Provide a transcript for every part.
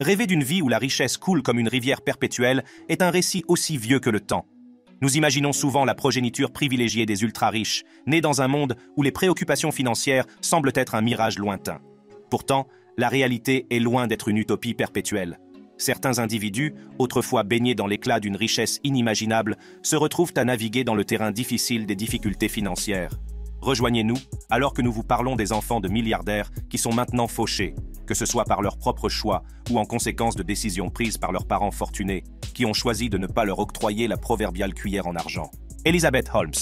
Rêver d'une vie où la richesse coule comme une rivière perpétuelle est un récit aussi vieux que le temps. Nous imaginons souvent la progéniture privilégiée des ultra-riches, nés dans un monde où les préoccupations financières semblent être un mirage lointain. Pourtant, la réalité est loin d'être une utopie perpétuelle. Certains individus, autrefois baignés dans l'éclat d'une richesse inimaginable, se retrouvent à naviguer dans le terrain difficile des difficultés financières. Rejoignez-nous alors que nous vous parlons des enfants de milliardaires qui sont maintenant fauchés, que ce soit par leur propre choix ou en conséquence de décisions prises par leurs parents fortunés, qui ont choisi de ne pas leur octroyer la proverbiale cuillère en argent. Elizabeth Holmes.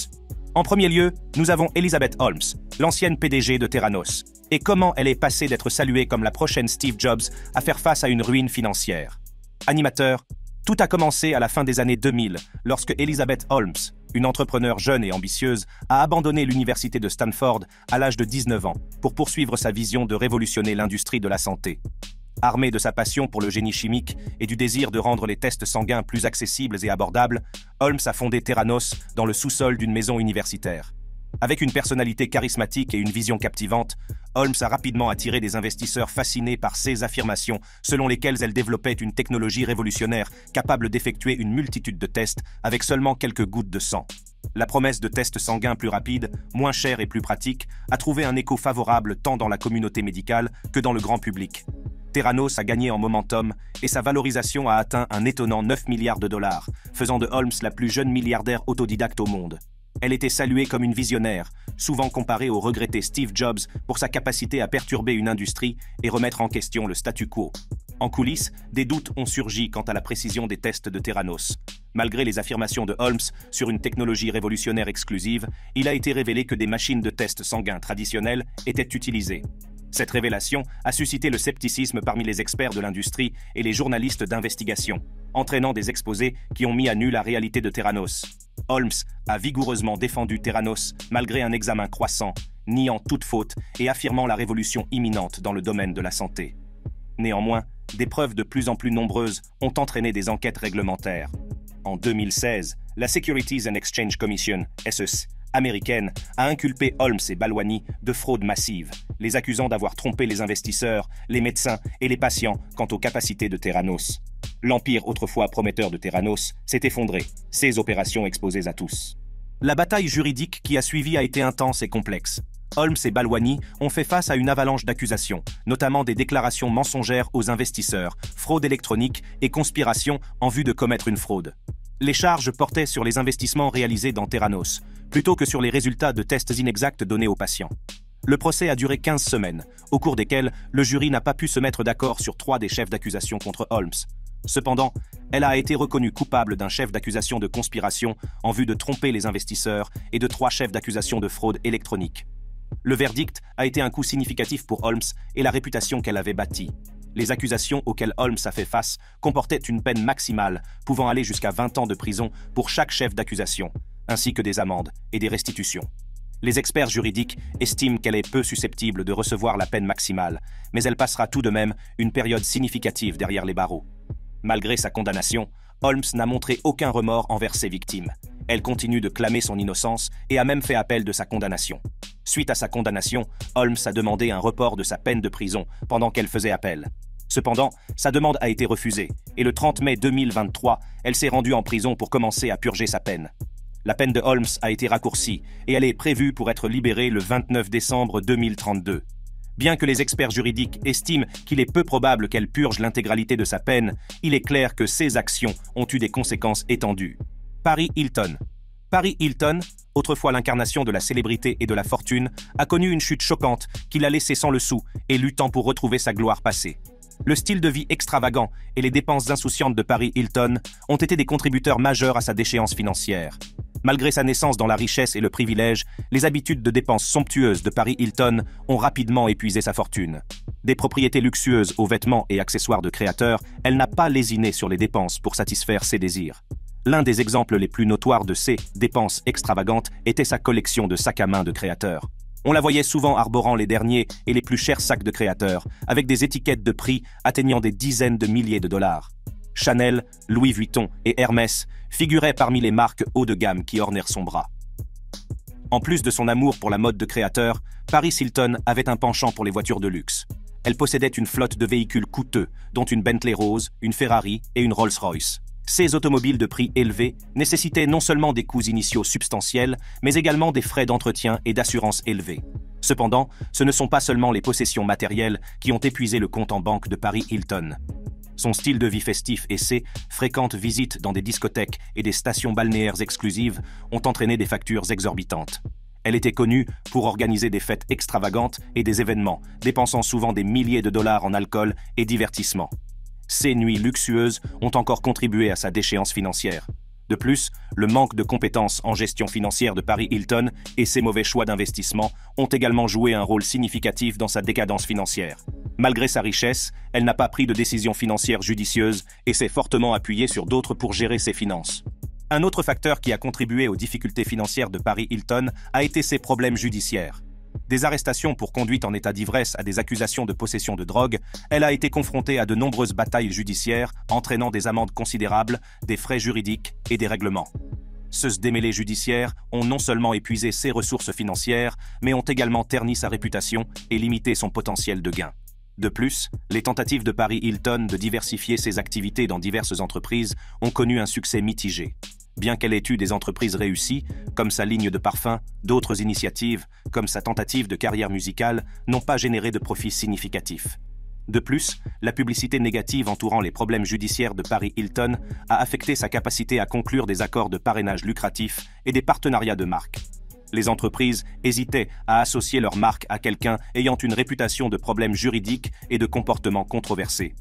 En premier lieu, nous avons Elizabeth Holmes, l'ancienne PDG de Theranos. Et comment elle est passée d'être saluée comme la prochaine Steve Jobs à faire face à une ruine financière. Animateur, tout a commencé à la fin des années 2000, lorsque Elizabeth Holmes, une entrepreneure jeune et ambitieuse, a abandonné l'université de Stanford à l'âge de 19 ans pour poursuivre sa vision de révolutionner l'industrie de la santé. Armée de sa passion pour le génie chimique et du désir de rendre les tests sanguins plus accessibles et abordables, Holmes a fondé Theranos dans le sous-sol d'une maison universitaire. Avec une personnalité charismatique et une vision captivante, Holmes a rapidement attiré des investisseurs fascinés par ses affirmations selon lesquelles elle développait une technologie révolutionnaire capable d'effectuer une multitude de tests avec seulement quelques gouttes de sang. La promesse de tests sanguins plus rapides, moins chers et plus pratiques a trouvé un écho favorable tant dans la communauté médicale que dans le grand public. Theranos a gagné en momentum et sa valorisation a atteint un étonnant 9 milliards de dollars, faisant de Holmes la plus jeune milliardaire autodidacte au monde. Elle était saluée comme une visionnaire, souvent comparée au regretté Steve Jobs pour sa capacité à perturber une industrie et remettre en question le statu quo. En coulisses, des doutes ont surgi quant à la précision des tests de Theranos. Malgré les affirmations de Holmes sur une technologie révolutionnaire exclusive, il a été révélé que des machines de tests sanguins traditionnelles étaient utilisées. Cette révélation a suscité le scepticisme parmi les experts de l'industrie et les journalistes d'investigation, entraînant des exposés qui ont mis à nu la réalité de Theranos. Holmes a vigoureusement défendu Theranos malgré un examen croissant, niant toute faute et affirmant la révolution imminente dans le domaine de la santé. Néanmoins, des preuves de plus en plus nombreuses ont entraîné des enquêtes réglementaires. En 2016, la Securities and Exchange Commission, SEC, américaine, a inculpé Holmes et Balwani de fraude massive, les accusant d'avoir trompé les investisseurs, les médecins et les patients quant aux capacités de Theranos. L'empire autrefois prometteur de Theranos s'est effondré, ses opérations exposées à tous. La bataille juridique qui a suivi a été intense et complexe. Holmes et Balwani ont fait face à une avalanche d'accusations, notamment des déclarations mensongères aux investisseurs, fraude électronique et conspiration en vue de commettre une fraude. Les charges portaient sur les investissements réalisés dans Theranos, plutôt que sur les résultats de tests inexacts donnés aux patients. Le procès a duré 15 semaines, au cours desquelles le jury n'a pas pu se mettre d'accord sur 3 des chefs d'accusation contre Holmes. Cependant, elle a été reconnue coupable d'un chef d'accusation de conspiration en vue de tromper les investisseurs et de 3 chefs d'accusation de fraude électronique. Le verdict a été un coup significatif pour Holmes et la réputation qu'elle avait bâtie. Les accusations auxquelles Holmes a fait face comportaient une peine maximale, pouvant aller jusqu'à 20 ans de prison pour chaque chef d'accusation, ainsi que des amendes et des restitutions. Les experts juridiques estiment qu'elle est peu susceptible de recevoir la peine maximale, mais elle passera tout de même une période significative derrière les barreaux. Malgré sa condamnation, Holmes n'a montré aucun remords envers ses victimes. Elle continue de clamer son innocence et a même fait appel de sa condamnation. Suite à sa condamnation, Holmes a demandé un report de sa peine de prison pendant qu'elle faisait appel. Cependant, sa demande a été refusée et le 30 mai 2023, elle s'est rendue en prison pour commencer à purger sa peine. La peine de Holmes a été raccourcie et elle est prévue pour être libérée le 29 décembre 2032. Bien que les experts juridiques estiment qu'il est peu probable qu'elle purge l'intégralité de sa peine, il est clair que ses actions ont eu des conséquences étendues. Paris Hilton. Paris Hilton, autrefois l'incarnation de la célébrité et de la fortune, a connu une chute choquante qui l'a laissé sans le sou et luttant pour retrouver sa gloire passée. Le style de vie extravagant et les dépenses insouciantes de Paris Hilton ont été des contributeurs majeurs à sa déchéance financière. Malgré sa naissance dans la richesse et le privilège, les habitudes de dépenses somptueuses de Paris Hilton ont rapidement épuisé sa fortune. Des propriétés luxueuses aux vêtements et accessoires de créateurs, elle n'a pas lésiné sur les dépenses pour satisfaire ses désirs. L'un des exemples les plus notoires de ces dépenses extravagantes était sa collection de sacs à main de créateurs. On la voyait souvent arborant les derniers et les plus chers sacs de créateurs, avec des étiquettes de prix atteignant des dizaines de milliers de dollars. Chanel, Louis Vuitton et Hermès figuraient parmi les marques haut de gamme qui ornèrent son bras. En plus de son amour pour la mode de créateur, Paris Hilton avait un penchant pour les voitures de luxe. Elle possédait une flotte de véhicules coûteux, dont une Bentley Rose, une Ferrari et une Rolls-Royce. Ces automobiles de prix élevés nécessitaient non seulement des coûts initiaux substantiels, mais également des frais d'entretien et d'assurance élevés. Cependant, ce ne sont pas seulement les possessions matérielles qui ont épuisé le compte en banque de Paris Hilton. Son style de vie festif et ses fréquentes visites dans des discothèques et des stations balnéaires exclusives ont entraîné des factures exorbitantes. Elle était connue pour organiser des fêtes extravagantes et des événements, dépensant souvent des milliers de dollars en alcool et divertissement. Ces nuits luxueuses ont encore contribué à sa déchéance financière. De plus, le manque de compétences en gestion financière de Paris Hilton et ses mauvais choix d'investissement ont également joué un rôle significatif dans sa décadence financière. Malgré sa richesse, elle n'a pas pris de décisions financières judicieuses et s'est fortement appuyée sur d'autres pour gérer ses finances. Un autre facteur qui a contribué aux difficultés financières de Paris Hilton a été ses problèmes judiciaires. Des arrestations pour conduite en état d'ivresse à des accusations de possession de drogue, elle a été confrontée à de nombreuses batailles judiciaires, entraînant des amendes considérables, des frais juridiques et des règlements. Ce démêlés judiciaires ont non seulement épuisé ses ressources financières, mais ont également terni sa réputation et limité son potentiel de gain. De plus, les tentatives de Paris Hilton de diversifier ses activités dans diverses entreprises ont connu un succès mitigé. Bien qu'elle ait eu des entreprises réussies, comme sa ligne de parfums, d'autres initiatives, comme sa tentative de carrière musicale, n'ont pas généré de profits significatifs. De plus, la publicité négative entourant les problèmes judiciaires de Paris Hilton a affecté sa capacité à conclure des accords de parrainage lucratifs et des partenariats de marque. Les entreprises hésitaient à associer leur marque à quelqu'un ayant une réputation de problèmes juridiques et de comportements controversés.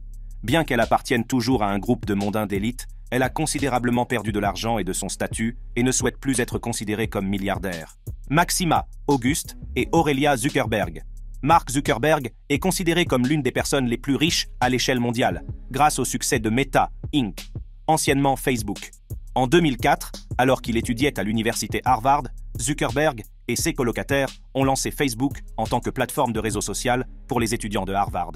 Bien qu'elle appartienne toujours à un groupe de mondains d'élite, elle a considérablement perdu de l'argent et de son statut et ne souhaite plus être considérée comme milliardaire. Maxima, Auguste et Aurelia Zuckerberg. Mark Zuckerberg est considéré comme l'une des personnes les plus riches à l'échelle mondiale, grâce au succès de Meta, Inc., anciennement Facebook. En 2004, alors qu'il étudiait à l'université Harvard, Zuckerberg et ses colocataires ont lancé Facebook en tant que plateforme de réseau social pour les étudiants de Harvard.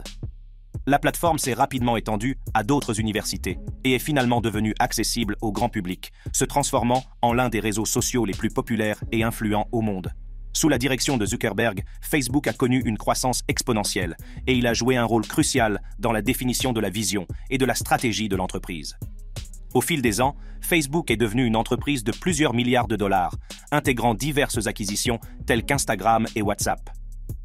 La plateforme s'est rapidement étendue à d'autres universités et est finalement devenue accessible au grand public, se transformant en l'un des réseaux sociaux les plus populaires et influents au monde. Sous la direction de Zuckerberg, Facebook a connu une croissance exponentielle et il a joué un rôle crucial dans la définition de la vision et de la stratégie de l'entreprise. Au fil des ans, Facebook est devenu une entreprise de plusieurs milliards de dollars, intégrant diverses acquisitions telles qu'Instagram et WhatsApp.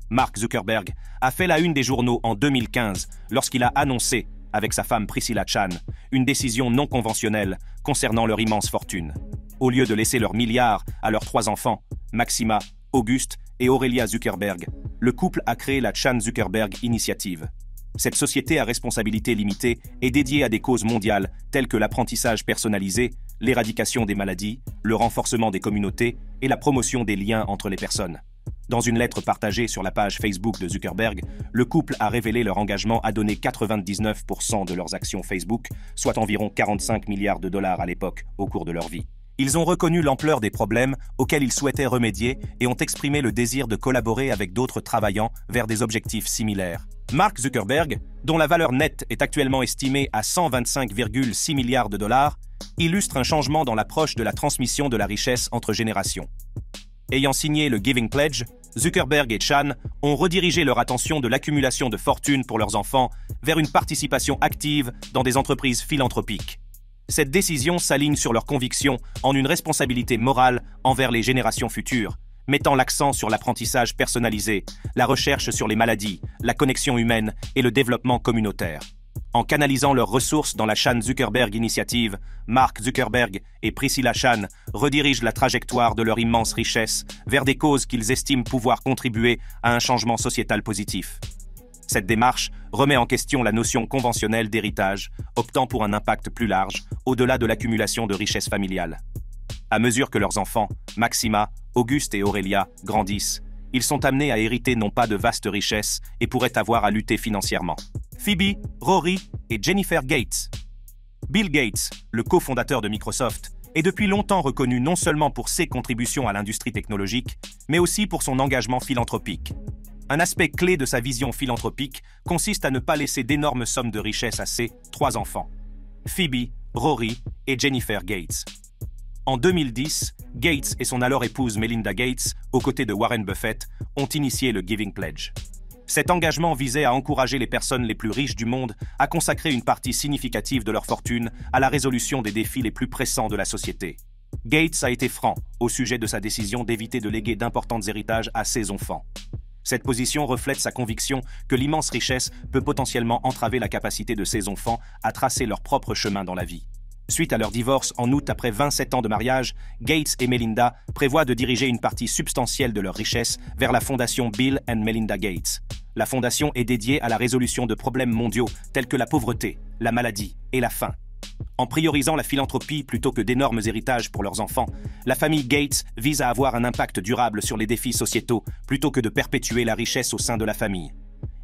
Mark Zuckerberg a fait la une des journaux en 2015 lorsqu'il a annoncé, avec sa femme Priscilla Chan, une décision non conventionnelle concernant leur immense fortune. Au lieu de laisser leurs milliards à leurs 3 enfants, Maxima, Auguste et Aurelia Zuckerberg, le couple a créé la Chan Zuckerberg Initiative. Cette société à responsabilité limitée est dédiée à des causes mondiales telles que l'apprentissage personnalisé, l'éradication des maladies, le renforcement des communautés et la promotion des liens entre les personnes. Dans une lettre partagée sur la page Facebook de Zuckerberg, le couple a révélé leur engagement à donner 99% de leurs actions Facebook, soit environ 45 milliards de dollars à l'époque, au cours de leur vie. Ils ont reconnu l'ampleur des problèmes auxquels ils souhaitaient remédier et ont exprimé le désir de collaborer avec d'autres travaillant vers des objectifs similaires. Mark Zuckerberg, dont la valeur nette est actuellement estimée à 125,6 milliards de dollars, illustre un changement dans l'approche de la transmission de la richesse entre générations. Ayant signé le Giving Pledge, Zuckerberg et Chan ont redirigé leur attention de l'accumulation de fortune pour leurs enfants vers une participation active dans des entreprises philanthropiques. Cette décision s'aligne sur leurs convictions en une responsabilité morale envers les générations futures, mettant l'accent sur l'apprentissage personnalisé, la recherche sur les maladies, la connexion humaine et le développement communautaire. En canalisant leurs ressources dans la Chan Zuckerberg Initiative, Mark Zuckerberg et Priscilla Chan redirigent la trajectoire de leur immense richesse vers des causes qu'ils estiment pouvoir contribuer à un changement sociétal positif. Cette démarche remet en question la notion conventionnelle d'héritage, optant pour un impact plus large, au-delà de l'accumulation de richesses familiales. À mesure que leurs enfants, Maxima, Auguste et Aurelia, grandissent, ils sont amenés à hériter non pas de vastes richesses et pourraient avoir à lutter financièrement. Phoebe, Rory et Jennifer Gates. Bill Gates, le cofondateur de Microsoft, est depuis longtemps reconnu non seulement pour ses contributions à l'industrie technologique, mais aussi pour son engagement philanthropique. Un aspect clé de sa vision philanthropique consiste à ne pas laisser d'énormes sommes de richesse à ses 3 enfants, Phoebe, Rory et Jennifer Gates. En 2010, Gates et son alors épouse Melinda Gates, aux côtés de Warren Buffett, ont initié le Giving Pledge. Cet engagement visait à encourager les personnes les plus riches du monde à consacrer une partie significative de leur fortune à la résolution des défis les plus pressants de la société. Gates a été franc au sujet de sa décision d'éviter de léguer d'importants héritages à ses enfants. Cette position reflète sa conviction que l'immense richesse peut potentiellement entraver la capacité de ses enfants à tracer leur propre chemin dans la vie. Suite à leur divorce en août après 27 ans de mariage, Gates et Melinda prévoient de diriger une partie substantielle de leur richesse vers la fondation Bill and Melinda Gates. La fondation est dédiée à la résolution de problèmes mondiaux tels que la pauvreté, la maladie et la faim. En priorisant la philanthropie plutôt que d'énormes héritages pour leurs enfants, la famille Gates vise à avoir un impact durable sur les défis sociétaux plutôt que de perpétuer la richesse au sein de la famille.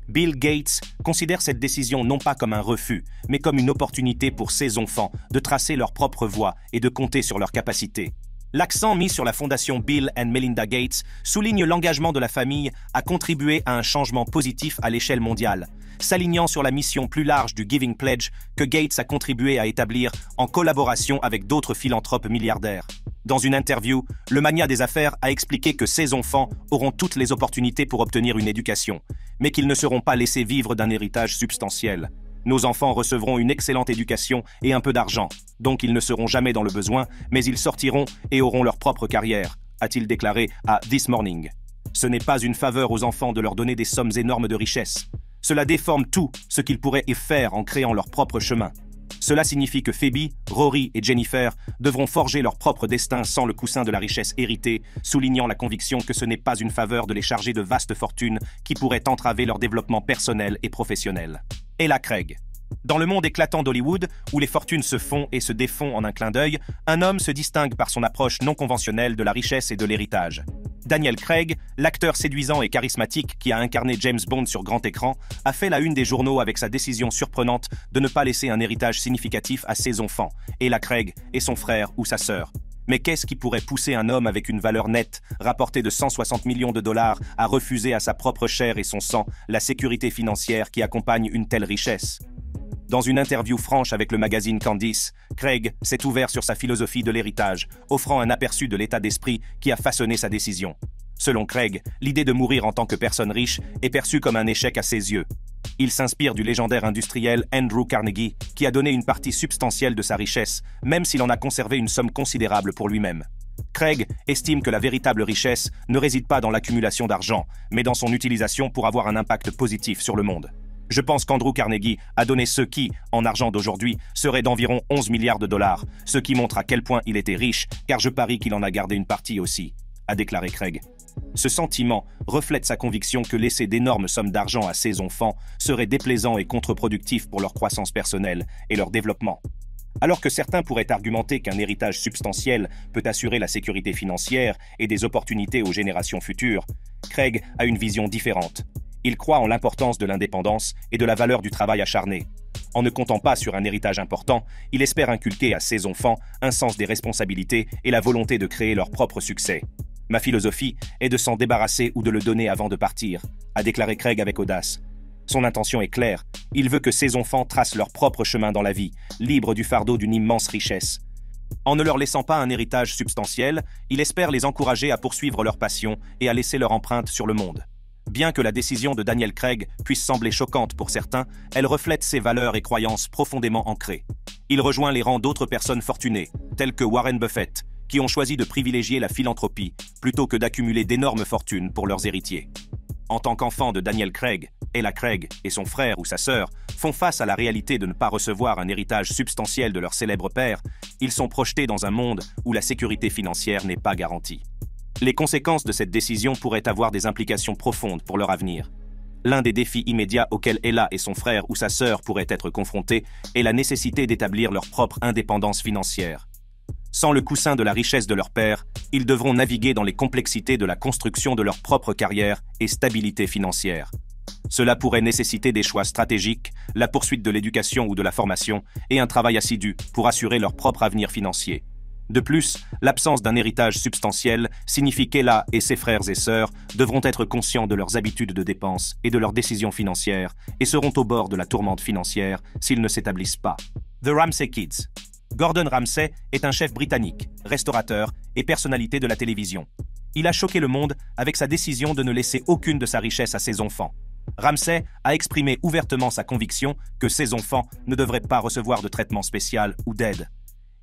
Bill Gates considère cette décision non pas comme un refus, mais comme une opportunité pour ses enfants de tracer leur propre voie et de compter sur leurs capacités. L'accent mis sur la fondation Bill and Melinda Gates souligne l'engagement de la famille à contribuer à un changement positif à l'échelle mondiale, s'alignant sur la mission plus large du Giving Pledge que Gates a contribué à établir en collaboration avec d'autres philanthropes milliardaires. Dans une interview, le magnat des affaires a expliqué que ses enfants auront toutes les opportunités pour obtenir une éducation, mais qu'ils ne seront pas laissés vivre d'un héritage substantiel. Nos enfants recevront une excellente éducation et un peu d'argent, donc ils ne seront jamais dans le besoin, mais ils sortiront et auront leur propre carrière, a-t-il déclaré à This Morning. Ce n'est pas une faveur aux enfants de leur donner des sommes énormes de richesse. Cela déforme tout ce qu'ils pourraient y faire en créant leur propre chemin. Cela signifie que Phoebe, Rory et Jennifer devront forger leur propre destin sans le coussin de la richesse héritée, soulignant la conviction que ce n'est pas une faveur de les charger de vastes fortunes qui pourraient entraver leur développement personnel et professionnel. Ella Craig. Dans le monde éclatant d'Hollywood, où les fortunes se font et se défont en un clin d'œil, un homme se distingue par son approche non conventionnelle de la richesse et de l'héritage. Daniel Craig, l'acteur séduisant et charismatique qui a incarné James Bond sur grand écran, a fait la une des journaux avec sa décision surprenante de ne pas laisser un héritage significatif à ses enfants, Ella Craig et son frère ou sa sœur. Mais qu'est-ce qui pourrait pousser un homme avec une valeur nette, rapportée de 160 millions de dollars, à refuser à sa propre chair et son sang la sécurité financière qui accompagne une telle richesse ? Dans une interview franche avec le magazine Candice, Craig s'est ouvert sur sa philosophie de l'héritage, offrant un aperçu de l'état d'esprit qui a façonné sa décision. Selon Craig, l'idée de mourir en tant que personne riche est perçue comme un échec à ses yeux. Il s'inspire du légendaire industriel Andrew Carnegie, qui a donné une partie substantielle de sa richesse, même s'il en a conservé une somme considérable pour lui-même. Craig estime que la véritable richesse ne réside pas dans l'accumulation d'argent, mais dans son utilisation pour avoir un impact positif sur le monde. Je pense qu'Andrew Carnegie a donné ce qui, en argent d'aujourd'hui, serait d'environ 11 milliards de dollars, ce qui montre à quel point il était riche, car je parie qu'il en a gardé une partie aussi, a déclaré Craig. Ce sentiment reflète sa conviction que laisser d'énormes sommes d'argent à ses enfants serait déplaisant et contre-productif pour leur croissance personnelle et leur développement. Alors que certains pourraient argumenter qu'un héritage substantiel peut assurer la sécurité financière et des opportunités aux générations futures, Craig a une vision différente. Il croit en l'importance de l'indépendance et de la valeur du travail acharné. En ne comptant pas sur un héritage important, il espère inculquer à ses enfants un sens des responsabilités et la volonté de créer leur propre succès. Ma philosophie est de s'en débarrasser ou de le donner avant de partir, a déclaré Craig avec audace. Son intention est claire, il veut que ses enfants tracent leur propre chemin dans la vie, libres du fardeau d'une immense richesse. En ne leur laissant pas un héritage substantiel, il espère les encourager à poursuivre leur passion et à laisser leur empreinte sur le monde. Bien que la décision de Daniel Craig puisse sembler choquante pour certains, elle reflète ses valeurs et croyances profondément ancrées. Il rejoint les rangs d'autres personnes fortunées, telles que Warren Buffett, qui ont choisi de privilégier la philanthropie plutôt que d'accumuler d'énormes fortunes pour leurs héritiers. En tant qu'enfant de Daniel Craig, Ella Craig et son frère ou sa sœur font face à la réalité de ne pas recevoir un héritage substantiel de leur célèbre père, ils sont projetés dans un monde où la sécurité financière n'est pas garantie. Les conséquences de cette décision pourraient avoir des implications profondes pour leur avenir. L'un des défis immédiats auxquels Ella et son frère ou sa sœur pourraient être confrontés est la nécessité d'établir leur propre indépendance financière. Sans le coussin de la richesse de leur père, ils devront naviguer dans les complexités de la construction de leur propre carrière et stabilité financière. Cela pourrait nécessiter des choix stratégiques, la poursuite de l'éducation ou de la formation et un travail assidu pour assurer leur propre avenir financier. De plus, l'absence d'un héritage substantiel signifie qu'Ella et ses frères et sœurs devront être conscients de leurs habitudes de dépenses et de leurs décisions financières et seront au bord de la tourmente financière s'ils ne s'établissent pas. The Ramsay Kids. Gordon Ramsay est un chef britannique, restaurateur et personnalité de la télévision. Il a choqué le monde avec sa décision de ne laisser aucune de sa richesse à ses enfants. Ramsey a exprimé ouvertement sa conviction que ses enfants ne devraient pas recevoir de traitement spécial ou d'aide.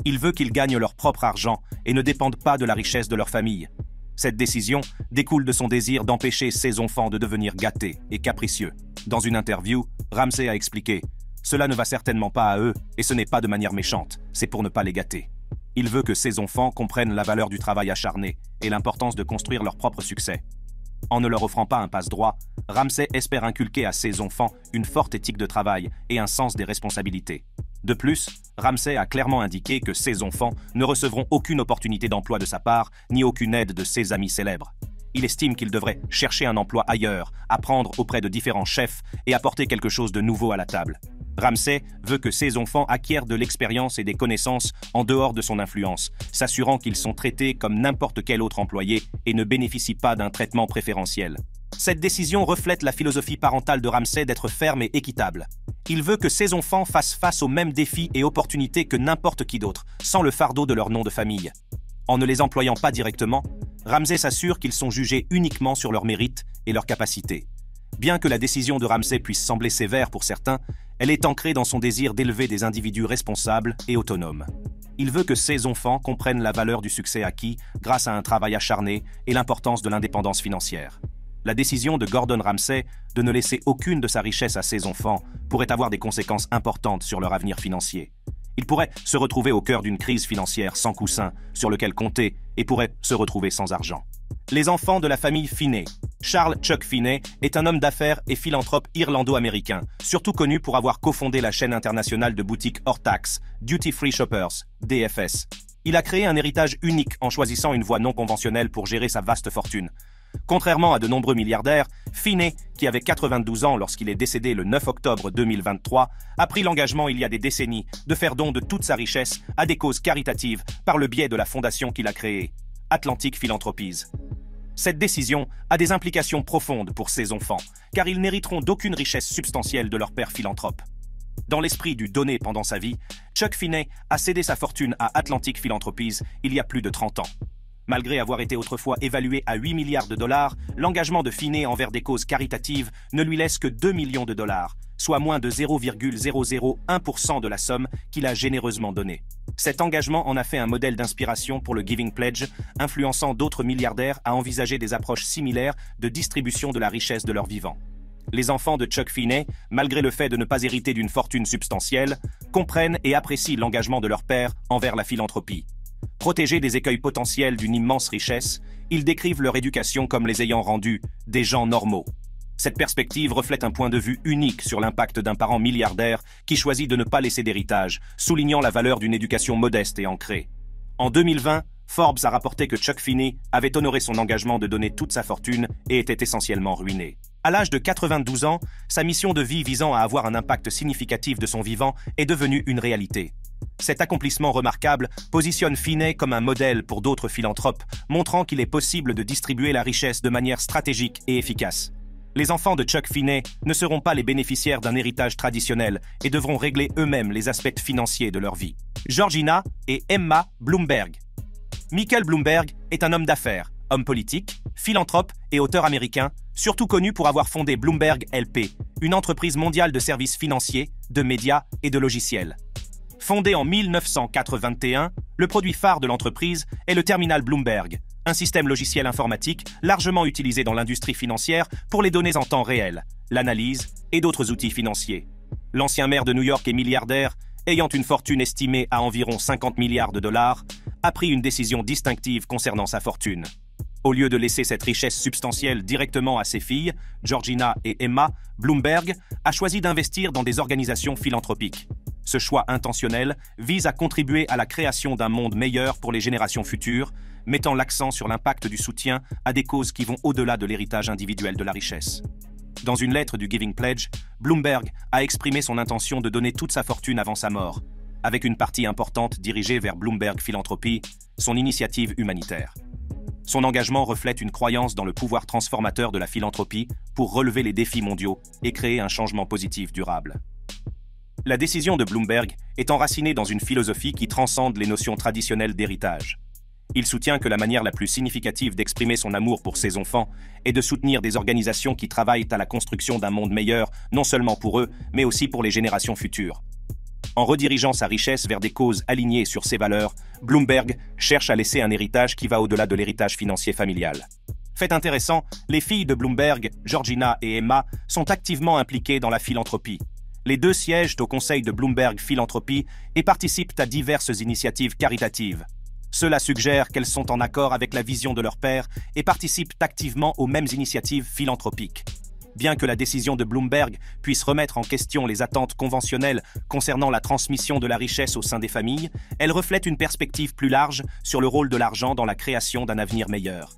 Il veut qu'ils gagnent leur propre argent et ne dépendent pas de la richesse de leur famille. Cette décision découle de son désir d'empêcher ses enfants de devenir gâtés et capricieux. Dans une interview, Ramsey a expliqué « Cela ne va certainement pas à eux et ce n'est pas de manière méchante, c'est pour ne pas les gâter. » Il veut que ses enfants comprennent la valeur du travail acharné et l'importance de construire leur propre succès. En ne leur offrant pas un passe-droit, Ramsey espère inculquer à ses enfants une forte éthique de travail et un sens des responsabilités. De plus, Ramsey a clairement indiqué que ses enfants ne recevront aucune opportunité d'emploi de sa part, ni aucune aide de ses amis célèbres. Il estime qu'ils devraient chercher un emploi ailleurs, apprendre auprès de différents chefs et apporter quelque chose de nouveau à la table. Ramsey veut que ses enfants acquièrent de l'expérience et des connaissances en dehors de son influence, s'assurant qu'ils sont traités comme n'importe quel autre employé et ne bénéficient pas d'un traitement préférentiel. Cette décision reflète la philosophie parentale de Ramsey d'être ferme et équitable. Il veut que ses enfants fassent face aux mêmes défis et opportunités que n'importe qui d'autre, sans le fardeau de leur nom de famille. En ne les employant pas directement, Ramsey s'assure qu'ils sont jugés uniquement sur leurs mérites et leurs capacités. Bien que la décision de Ramsey puisse sembler sévère pour certains, elle est ancrée dans son désir d'élever des individus responsables et autonomes. Il veut que ses enfants comprennent la valeur du succès acquis grâce à un travail acharné et l'importance de l'indépendance financière. La décision de Gordon Ramsay de ne laisser aucune de sa richesse à ses enfants pourrait avoir des conséquences importantes sur leur avenir financier. Ils pourraient se retrouver au cœur d'une crise financière sans coussin sur lequel compter et pourraient se retrouver sans argent. Les enfants de la famille Finney. Charles Chuck Finney est un homme d'affaires et philanthrope irlando-américain, surtout connu pour avoir cofondé la chaîne internationale de boutiques hors taxes, Duty Free Shoppers, DFS. Il a créé un héritage unique en choisissant une voie non conventionnelle pour gérer sa vaste fortune. Contrairement à de nombreux milliardaires, Finney, qui avait 92 ans lorsqu'il est décédé le 9 octobre 2023, a pris l'engagement il y a des décennies de faire don de toute sa richesse à des causes caritatives par le biais de la fondation qu'il a créée, Atlantic Philanthropies. Cette décision a des implications profondes pour ses enfants, car ils n'hériteront d'aucune richesse substantielle de leur père philanthrope. Dans l'esprit du donner pendant sa vie, Chuck Finney a cédé sa fortune à Atlantic Philanthropies il y a plus de 30 ans. Malgré avoir été autrefois évalué à 8 milliards de dollars, l'engagement de Finney envers des causes caritatives ne lui laisse que 2 millions de dollars, soit moins de 0,001% de la somme qu'il a généreusement donnée. Cet engagement en a fait un modèle d'inspiration pour le Giving Pledge, influençant d'autres milliardaires à envisager des approches similaires de distribution de la richesse de leur vivant. Les enfants de Chuck Finney, malgré le fait de ne pas hériter d'une fortune substantielle, comprennent et apprécient l'engagement de leur père envers la philanthropie. Protégés des écueils potentiels d'une immense richesse, ils décrivent leur éducation comme les ayant rendus des gens normaux. Cette perspective reflète un point de vue unique sur l'impact d'un parent milliardaire qui choisit de ne pas laisser d'héritage, soulignant la valeur d'une éducation modeste et ancrée. En 2020, Forbes a rapporté que Chuck Finney avait honoré son engagement de donner toute sa fortune et était essentiellement ruiné. À l'âge de 92 ans, sa mission de vie visant à avoir un impact significatif de son vivant est devenue une réalité. Cet accomplissement remarquable positionne Finney comme un modèle pour d'autres philanthropes, montrant qu'il est possible de distribuer la richesse de manière stratégique et efficace. Les enfants de Chuck Finney ne seront pas les bénéficiaires d'un héritage traditionnel et devront régler eux-mêmes les aspects financiers de leur vie. Georgina et Emma Bloomberg. Michael Bloomberg est un homme d'affaires, homme politique, philanthrope et auteur américain, surtout connu pour avoir fondé Bloomberg LP, une entreprise mondiale de services financiers, de médias et de logiciels. Fondé en 1981, le produit phare de l'entreprise est le terminal Bloomberg, un système logiciel informatique largement utilisé dans l'industrie financière pour les données en temps réel, l'analyse et d'autres outils financiers. L'ancien maire de New York et milliardaire, ayant une fortune estimée à environ 50 milliards de dollars, a pris une décision distinctive concernant sa fortune. Au lieu de laisser cette richesse substantielle directement à ses filles, Georgina et Emma, Bloomberg a choisi d'investir dans des organisations philanthropiques. Ce choix intentionnel vise à contribuer à la création d'un monde meilleur pour les générations futures, mettant l'accent sur l'impact du soutien à des causes qui vont au-delà de l'héritage individuel de la richesse. Dans une lettre du Giving Pledge, Bloomberg a exprimé son intention de donner toute sa fortune avant sa mort, avec une partie importante dirigée vers Bloomberg Philanthropy, son initiative humanitaire. Son engagement reflète une croyance dans le pouvoir transformateur de la philanthropie pour relever les défis mondiaux et créer un changement positif durable. La décision de Bloomberg est enracinée dans une philosophie qui transcende les notions traditionnelles d'héritage. Il soutient que la manière la plus significative d'exprimer son amour pour ses enfants est de soutenir des organisations qui travaillent à la construction d'un monde meilleur, non seulement pour eux, mais aussi pour les générations futures. En redirigeant sa richesse vers des causes alignées sur ses valeurs, Bloomberg cherche à laisser un héritage qui va au-delà de l'héritage financier familial. Fait intéressant, les filles de Bloomberg, Georgina et Emma, sont activement impliquées dans la philanthropie. Les deux siègent au conseil de Bloomberg Philanthropie et participent à diverses initiatives caritatives. Cela suggère qu'elles sont en accord avec la vision de leur père et participent activement aux mêmes initiatives philanthropiques. Bien que la décision de Bloomberg puisse remettre en question les attentes conventionnelles concernant la transmission de la richesse au sein des familles, elle reflète une perspective plus large sur le rôle de l'argent dans la création d'un avenir meilleur.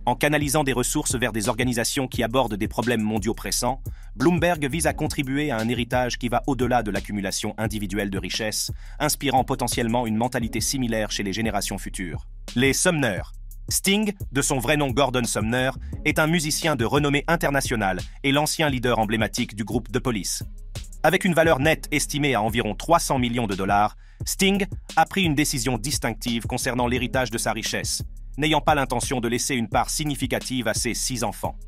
En canalisant des ressources vers des organisations qui abordent des problèmes mondiaux pressants, Bloomberg vise à contribuer à un héritage qui va au-delà de l'accumulation individuelle de richesses, inspirant potentiellement une mentalité similaire chez les générations futures. Les Sumner. Sting, de son vrai nom Gordon Sumner, est un musicien de renommée internationale et l'ancien leader emblématique du groupe The Police. Avec une valeur nette estimée à environ 300 millions de dollars, Sting a pris une décision distinctive concernant l'héritage de sa richesse, n'ayant pas l'intention de laisser une part significative à ses 6 enfants.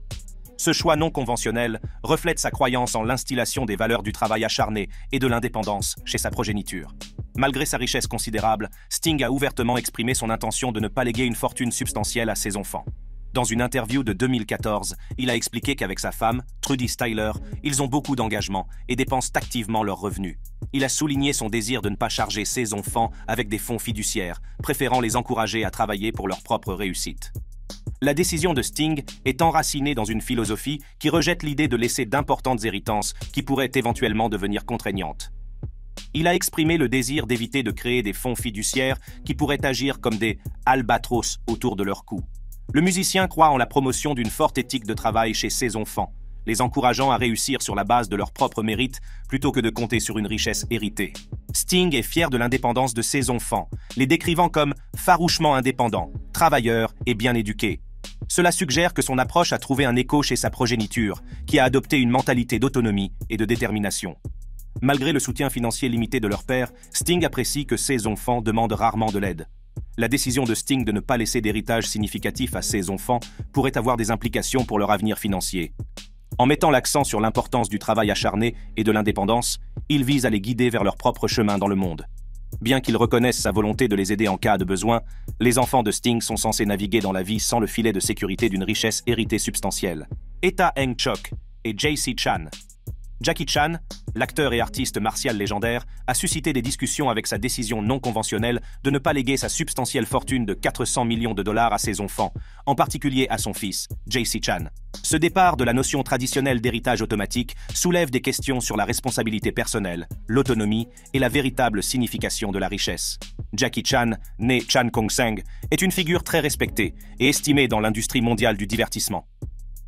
Ce choix non conventionnel reflète sa croyance en l'instillation des valeurs du travail acharné et de l'indépendance chez sa progéniture. Malgré sa richesse considérable, Sting a ouvertement exprimé son intention de ne pas léguer une fortune substantielle à ses enfants. Dans une interview de 2014, il a expliqué qu'avec sa femme, Trudy Styler, ils ont beaucoup d'engagement et dépensent activement leurs revenus. Il a souligné son désir de ne pas charger ses enfants avec des fonds fiduciaires, préférant les encourager à travailler pour leur propre réussite. La décision de Sting est enracinée dans une philosophie qui rejette l'idée de laisser d'importantes héritances qui pourraient éventuellement devenir contraignantes. Il a exprimé le désir d'éviter de créer des fonds fiduciaires qui pourraient agir comme des albatros autour de leur cou. Le musicien croit en la promotion d'une forte éthique de travail chez ses enfants, les encourageant à réussir sur la base de leur propre mérite plutôt que de compter sur une richesse héritée. Sting est fier de l'indépendance de ses enfants, les décrivant comme farouchement indépendants, travailleurs et bien éduqués. Cela suggère que son approche a trouvé un écho chez sa progéniture, qui a adopté une mentalité d'autonomie et de détermination. Malgré le soutien financier limité de leur père, Sting apprécie que ses enfants demandent rarement de l'aide. La décision de Sting de ne pas laisser d'héritage significatif à ses enfants pourrait avoir des implications pour leur avenir financier. En mettant l'accent sur l'importance du travail acharné et de l'indépendance, il vise à les guider vers leur propre chemin dans le monde. Bien qu'ils reconnaissent sa volonté de les aider en cas de besoin, les enfants de Sting sont censés naviguer dans la vie sans le filet de sécurité d'une richesse héritée substantielle. Etta Eng-chok et J.C. Chan. Jackie Chan, l'acteur et artiste martial légendaire, a suscité des discussions avec sa décision non conventionnelle de ne pas léguer sa substantielle fortune de 400 millions de dollars à ses enfants, en particulier à son fils, J.C. Chan. Ce départ de la notion traditionnelle d'héritage automatique soulève des questions sur la responsabilité personnelle, l'autonomie et la véritable signification de la richesse. Jackie Chan, né Chan Kong-seng, est une figure très respectée et estimée dans l'industrie mondiale du divertissement.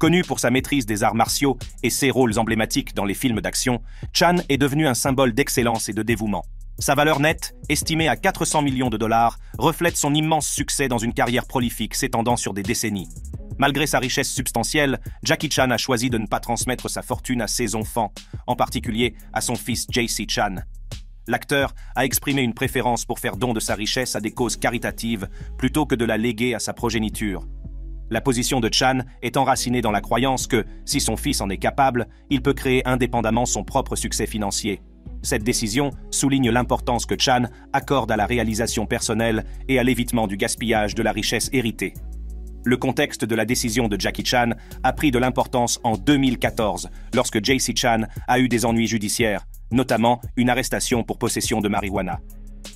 Connu pour sa maîtrise des arts martiaux et ses rôles emblématiques dans les films d'action, Chan est devenu un symbole d'excellence et de dévouement. Sa valeur nette, estimée à 400 millions de dollars, reflète son immense succès dans une carrière prolifique s'étendant sur des décennies. Malgré sa richesse substantielle, Jackie Chan a choisi de ne pas transmettre sa fortune à ses enfants, en particulier à son fils J.C. Chan. L'acteur a exprimé une préférence pour faire don de sa richesse à des causes caritatives plutôt que de la léguer à sa progéniture. La position de Chan est enracinée dans la croyance que, si son fils en est capable, il peut créer indépendamment son propre succès financier. Cette décision souligne l'importance que Chan accorde à la réalisation personnelle et à l'évitement du gaspillage de la richesse héritée. Le contexte de la décision de Jackie Chan a pris de l'importance en 2014, lorsque J.C. Chan a eu des ennuis judiciaires, notamment une arrestation pour possession de marijuana.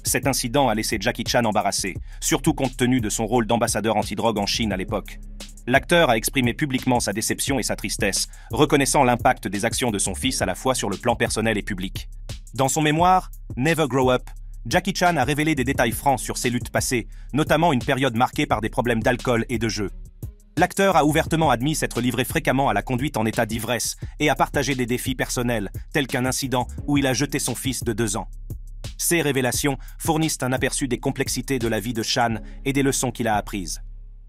Cet incident a laissé Jackie Chan embarrassé, surtout compte tenu de son rôle d'ambassadeur anti-drogue en Chine à l'époque. L'acteur a exprimé publiquement sa déception et sa tristesse, reconnaissant l'impact des actions de son fils à la fois sur le plan personnel et public. Dans son mémoire, Never Grow Up, Jackie Chan a révélé des détails francs sur ses luttes passées, notamment une période marquée par des problèmes d'alcool et de jeu. L'acteur a ouvertement admis s'être livré fréquemment à la conduite en état d'ivresse et a partagé des défis personnels, tels qu'un incident où il a jeté son fils de 2 ans. Ces révélations fournissent un aperçu des complexités de la vie de Chan et des leçons qu'il a apprises.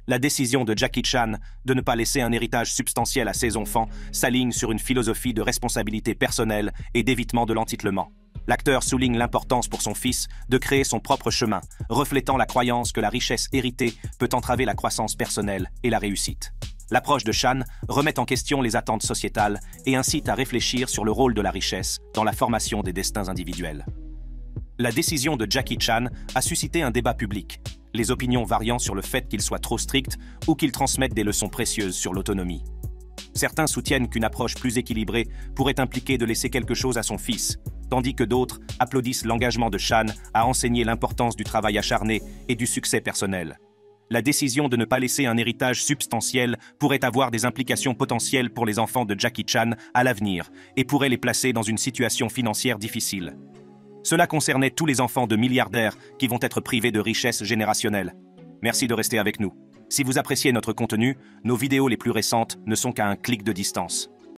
La décision de Jackie Chan de ne pas laisser un héritage substantiel à ses enfants s'aligne sur une philosophie de responsabilité personnelle et d'évitement de l'entitlement. L'acteur souligne l'importance pour son fils de créer son propre chemin, reflétant la croyance que la richesse héritée peut entraver la croissance personnelle et la réussite. L'approche de Chan remet en question les attentes sociétales et incite à réfléchir sur le rôle de la richesse dans la formation des destins individuels. La décision de Jackie Chan a suscité un débat public, les opinions variant sur le fait qu'il soit trop strict ou qu'il transmette des leçons précieuses sur l'autonomie. Certains soutiennent qu'une approche plus équilibrée pourrait impliquer de laisser quelque chose à son fils, tandis que d'autres applaudissent l'engagement de Chan à enseigner l'importance du travail acharné et du succès personnel. La décision de ne pas laisser un héritage substantiel pourrait avoir des implications potentielles pour les enfants de Jackie Chan à l'avenir et pourrait les placer dans une situation financière difficile. Cela concernait tous les enfants de milliardaires qui vont être privés de richesses générationnelles. Merci de rester avec nous. Si vous appréciez notre contenu, nos vidéos les plus récentes ne sont qu'à un clic de distance.